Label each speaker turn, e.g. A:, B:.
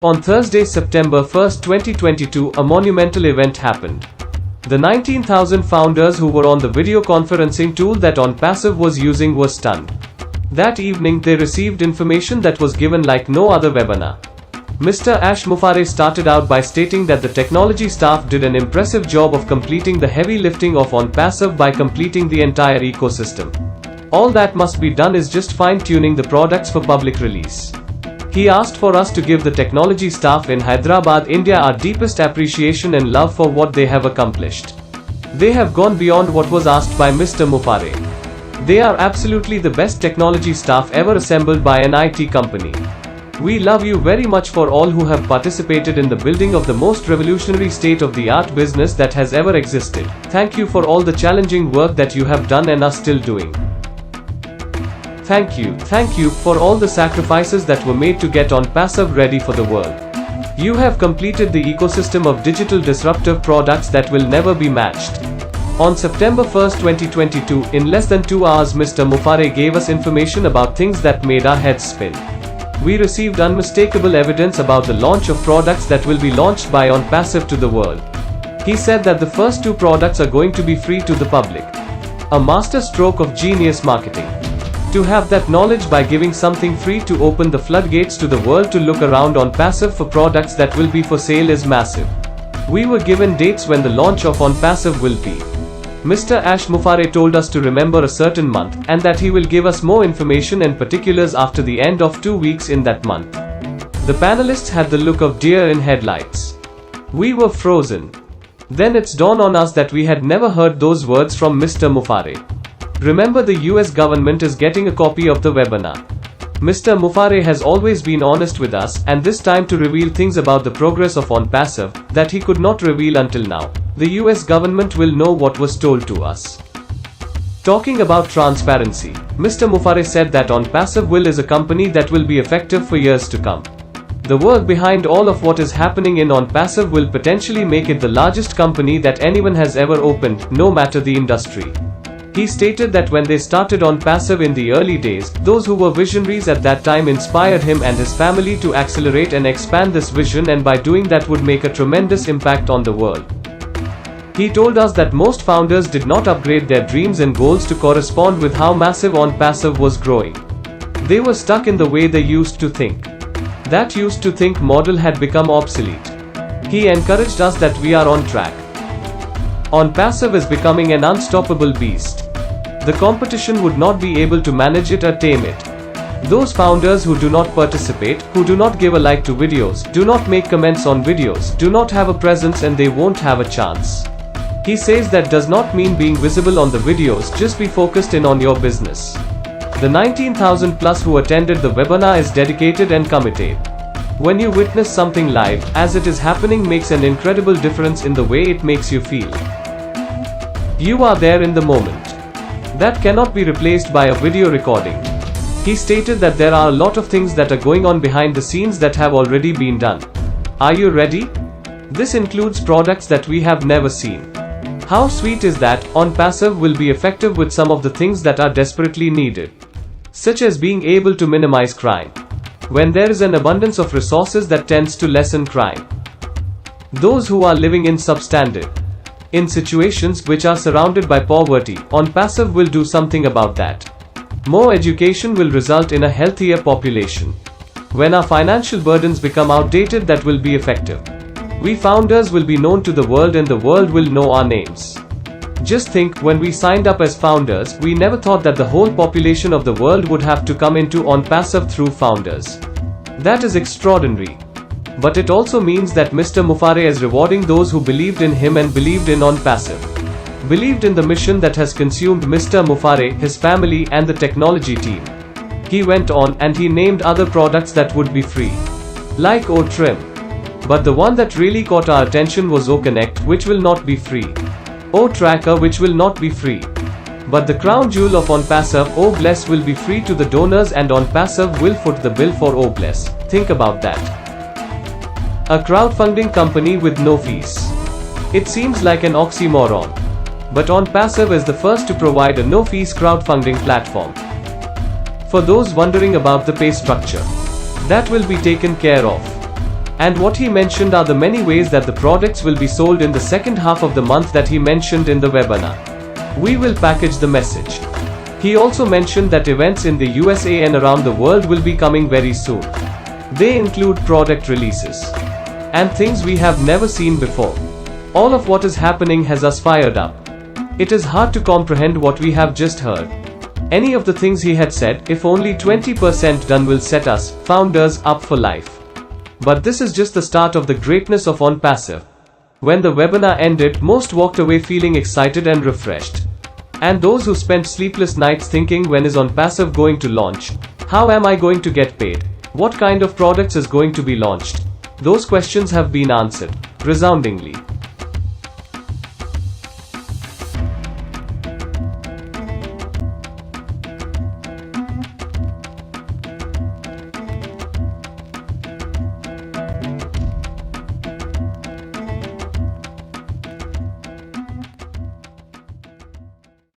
A: On Thursday, September 1, 2022, a monumental event happened. The 19,000 founders who were on the video conferencing tool that ONPASSIVE was using were stunned. That evening, they received information that was given like no other webinar. Mr. Mufareh started out by stating that the technology staff did an impressive job of completing the heavy lifting of ONPASSIVE by completing the entire ecosystem. All that must be done is just fine-tuning the products for public release. He asked for us to give the technology staff in Hyderabad, India our deepest appreciation and love for what they have accomplished. They have gone beyond what was asked by Mr. Mufareh. They are absolutely the best technology staff ever assembled by an IT company. We love you very much for all who have participated in the building of the most revolutionary state-of-the-art business that has ever existed. Thank you for all the challenging work that you have done and are still doing. Thank you for all the sacrifices that were made to get ONPASSIVE ready for the world. You have completed the ecosystem of digital disruptive products that will never be matched. On September 1, 2022, in less than 2 hours, Mr. Mufareh gave us information about things that made our heads spin. We received unmistakable evidence about the launch of products that will be launched by ONPASSIVE to the world. He said that the first 2 products are going to be free to the public. A master stroke of genius marketing. To have that knowledge by giving something free to open the floodgates to the world to look around ONPASSIVE for products that will be for sale is massive. We were given dates when the launch of ONPASSIVE will be. Mr. Mufareh told us to remember a certain month, and that he will give us more information and particulars after the end of 2 weeks in that month. The panelists had the look of deer in headlights. We were frozen. Then it's dawned on us that we had never heard those words from Mr. Mufareh. Remember, the US government is getting a copy of the webinar. Mr. Mufareh has always been honest with us, and this time to reveal things about the progress of ONPASSIVE that he could not reveal until now. The US government will know what was told to us. Talking about transparency, Mr. Mufareh said that ONPASSIVE is a company that will be effective for years to come. The work behind all of what is happening in ONPASSIVE will potentially make it the largest company that anyone has ever opened, no matter the industry. He stated that when they started ONPASSIVE in the early days, those who were visionaries at that time inspired him and his family to accelerate and expand this vision, and by doing that would make a tremendous impact on the world. He told us that most founders did not upgrade their dreams and goals to correspond with how massive ONPASSIVE was growing. They were stuck in the way they used to think. That used to think model had become obsolete. He encouraged us that we are on track. ONPASSIVE is becoming an unstoppable beast. The competition would not be able to manage it or tame it. Those founders who do not participate, who do not give a like to videos, do not make comments on videos, do not have a presence, and they won't have a chance. He says that does not mean being visible on the videos, just be focused in on your business. The 19,000 plus who attended the webinar is dedicated and committed. When you witness something live, as it is happening, makes an incredible difference in the way it makes you feel. You are there in the moment. That cannot be replaced by a video recording. He stated that there are a lot of things that are going on behind the scenes that have already been done. Are you ready? This includes products that we have never seen. How sweet is that? ONPASSIVE will be effective with some of the things that are desperately needed, such as being able to minimize crime. When there is an abundance of resources, that tends to lessen crime. Those who are living in substandard, in situations which are surrounded by poverty, ONPASSIVE will do something about that. More education will result in a healthier population. When our financial burdens become outdated, that will be effective. We founders will be known to the world and the world will know our names. Just think, when we signed up as founders, we never thought that the whole population of the world would have to come into ONPASSIVE through founders. That is extraordinary. But it also means that Mr. Mufareh is rewarding those who believed in him and believed in ONPASSIVE. Believed in the mission that has consumed Mr. Mufareh, his family, and the technology team. He went on and he named other products that would be free, like O-Trim. But the one that really caught our attention was O-Connect, which will not be free. O-Tracker, which will not be free. But the crown jewel of ONPASSIVE, O-Bless, will be free to the donors, and ONPASSIVE will foot the bill for O-Bless. Think about that. A crowdfunding company with no fees. It seems like an oxymoron. But ONPASSIVE is the first to provide a no-fees crowdfunding platform. For those wondering about the pay structure, that will be taken care of. And what he mentioned are the many ways that the products will be sold in the second half of the month that he mentioned in the webinar. We will package the message. He also mentioned that events in the USA and around the world will be coming very soon. They include product releases and things we have never seen before. All of what is happening has us fired up. It is hard to comprehend what we have just heard. Any of the things he had said, if only 20% done, will set us, founders, up for life. But this is just the start of the greatness of ONPASSIVE. When the webinar ended, most walked away feeling excited and refreshed. And those who spent sleepless nights thinking, when is ONPASSIVE going to launch? How am I going to get paid? What kind of products is going to be launched? Those questions have been answered resoundingly.